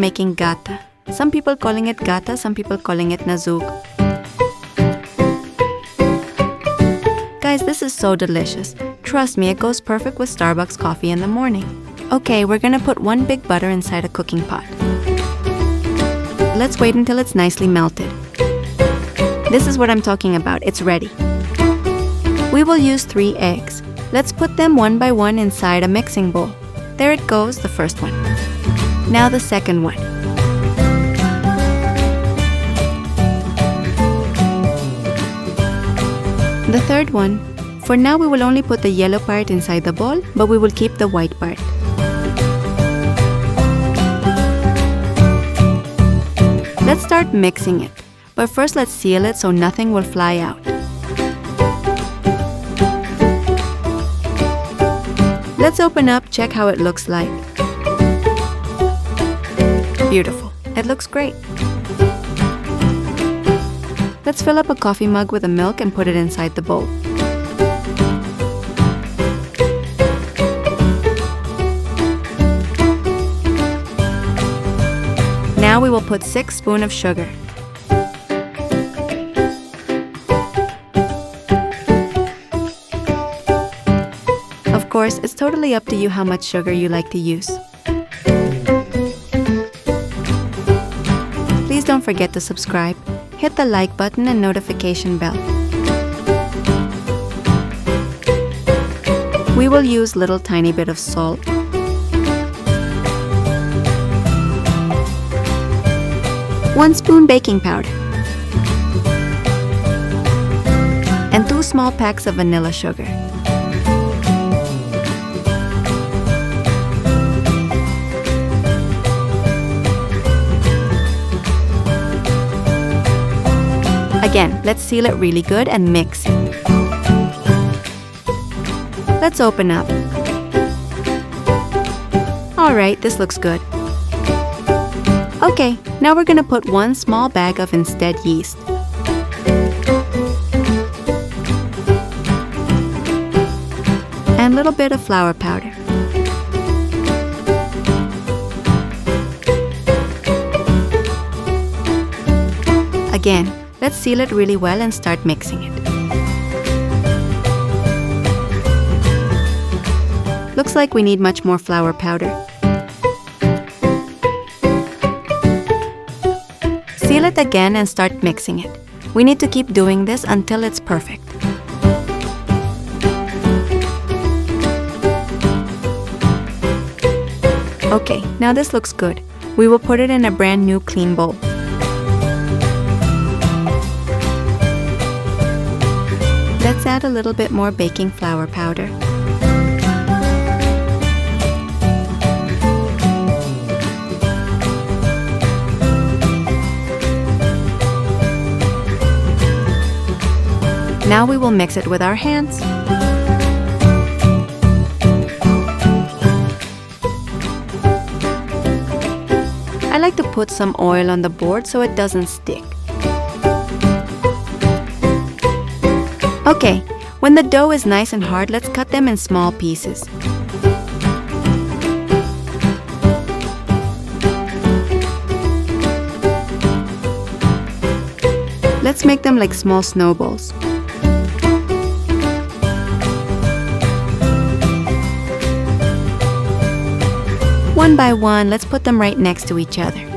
making Gata. Some people calling it Gata, some people calling it Nazook. Guys, this is so delicious. Trust me, it goes perfect with Starbucks coffee in the morning. Okay, we're gonna put one big butter inside a cooking pot. Let's wait until it's nicely melted. This is what I'm talking about, it's ready. We will use 3 eggs. Let's put them one by one inside a mixing bowl. There it goes, the first one. Now the second one. The third one. For now, we will only put the yellow part inside the bowl, but we will keep the white part. Let's start mixing it, but first let's seal it so nothing will fly out. Let's open up, check how it looks like. Beautiful. It looks great. Let's fill up a coffee mug with the milk and put it inside the bowl. Now we will put 6 spoons of sugar. Of course, it's totally up to you how much sugar you like to use. Please don't forget to subscribe, hit the like button and notification bell. We will use little tiny bit of salt. One spoon baking powder. And 2 small packs of vanilla sugar. Again, let's seal it really good and mix it. Let's open up. Alright, this looks good. Okay, now we're gonna put 1 small bag of instead yeast. And a little bit of flour powder. Again, let's seal it really well and start mixing it. Looks like we need much more flour powder. Seal it again and start mixing it. We need to keep doing this until it's perfect. Okay, now this looks good. We will put it in a brand new clean bowl. Let's add a little bit more baking flour powder. Now we will mix it with our hands. I like to put some oil on the board so it doesn't stick. Okay, when the dough is nice and hard, let's cut them in small pieces. Let's make them like small snowballs. One by one, let's put them right next to each other.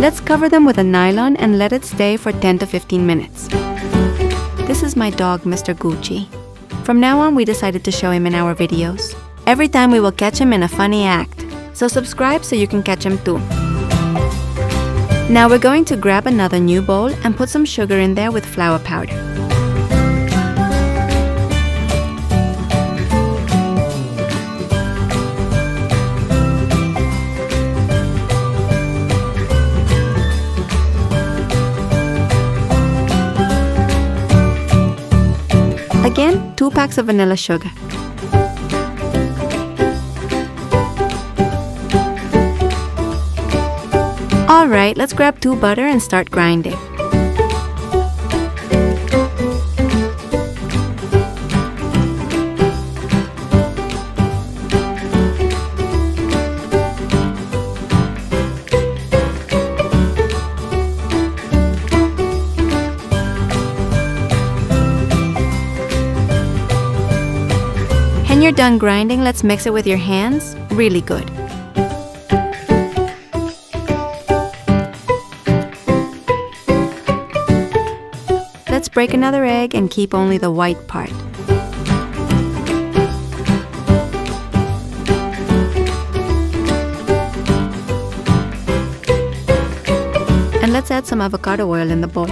Let's cover them with a nylon and let it stay for 10 to 15 minutes. This is my dog, Mr. Gucci. From now on, we decided to show him in our videos. Every time we will catch him in a funny act. So subscribe so you can catch him too. Now we're going to grab another new bowl and put some sugar in there with flour powder. Again, 2 packs of vanilla sugar. Alright, let's grab 2 butter and start grinding. done grinding, let's mix it with your hands. Really good. Let's break another egg and keep only the white part. And let's add some avocado oil in the bowl.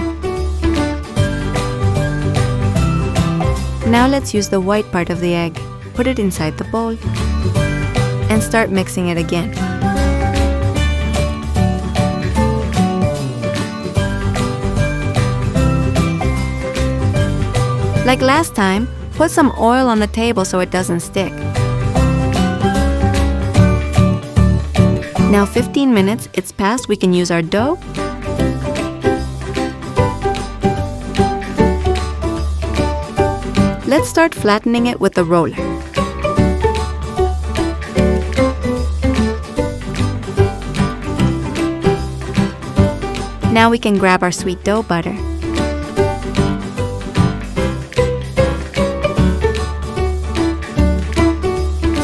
Now let's use the white part of the egg. Put it inside the bowl and start mixing it again. Like last time, put some oil on the table so it doesn't stick. Now 15 minutes, it's past, we can use our dough. Let's start flattening it with the roller. Now we can grab our sweet dough butter.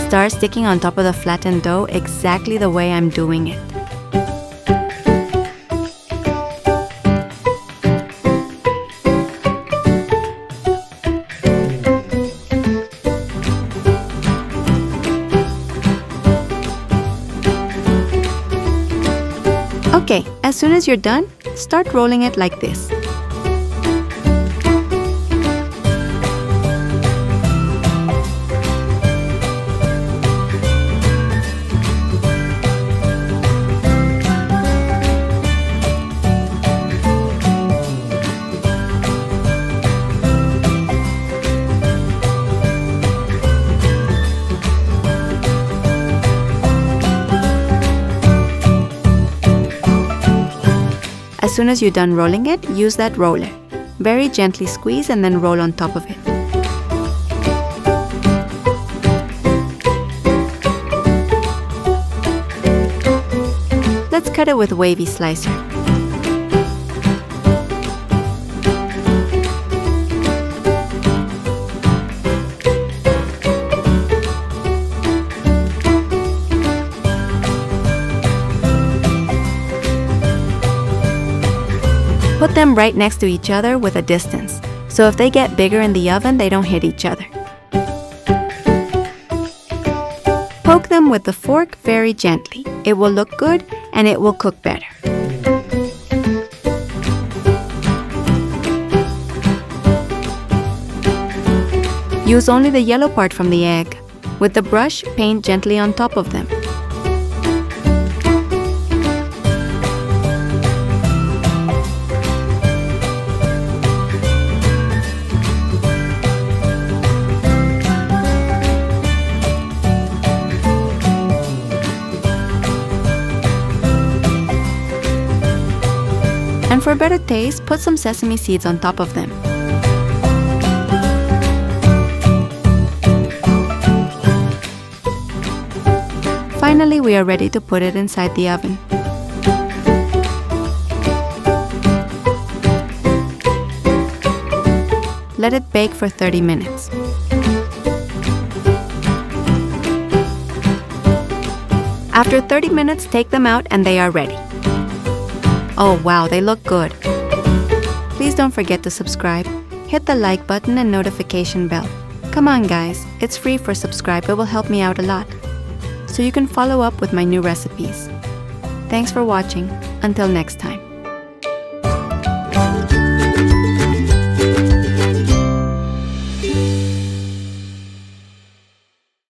Start sticking on top of the flattened dough exactly the way I'm doing it. Okay, as soon as you're done, start rolling it like this. As soon as you're done rolling it, use that roller. Very gently squeeze and then roll on top of it. Let's cut it with wavy slicer. Put them right next to each other with a distance, so if they get bigger in the oven, they don't hit each other. Poke them with the fork very gently. It will look good and it will cook better. Use only the yellow part from the egg. With the brush, paint gently on top of them. And for better taste, put some sesame seeds on top of them. Finally, we are ready to put it inside the oven. Let it bake for 30 minutes. After 30 minutes, take them out and they are ready. Oh wow, they look good. Please don't forget to subscribe. Hit the like button and notification bell. Come on guys, it's free for subscribe, it will help me out a lot. So you can follow up with my new recipes. Thanks for watching. Until next time.